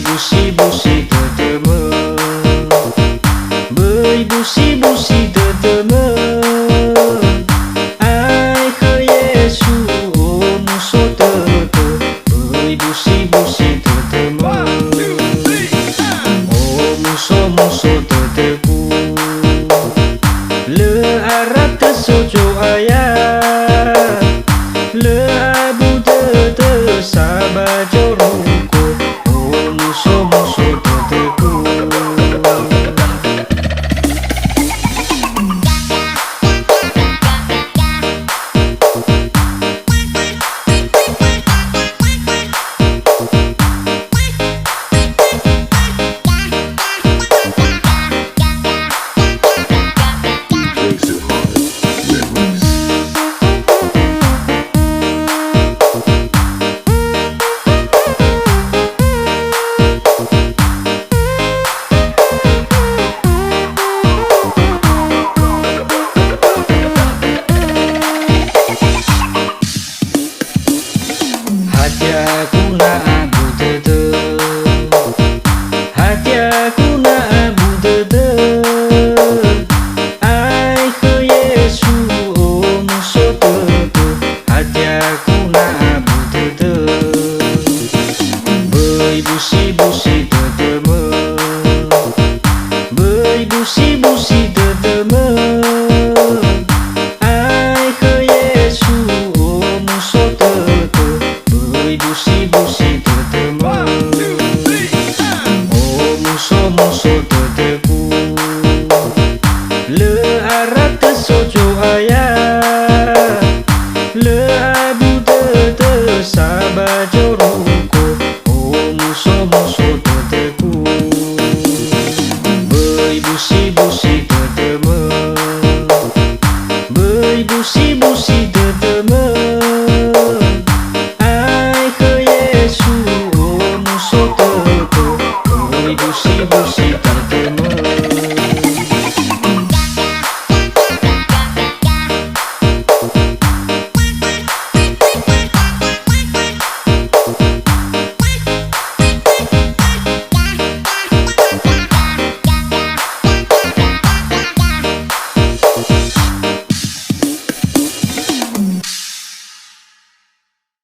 busi-busi teteme, beuy busi-busi teteme. Ai ke Yesu muso tete, beuy busi-busi teteme. Oh muso-muso teteku, le arab tesojo ayah, le abu tete sabajo ruko. Oh muso-muso teteku. Hati aku nak abu tete, hati aku nak abu tete. Ai ke Yesu muso tete, hati aku nak abu tete. Beuy busi-busi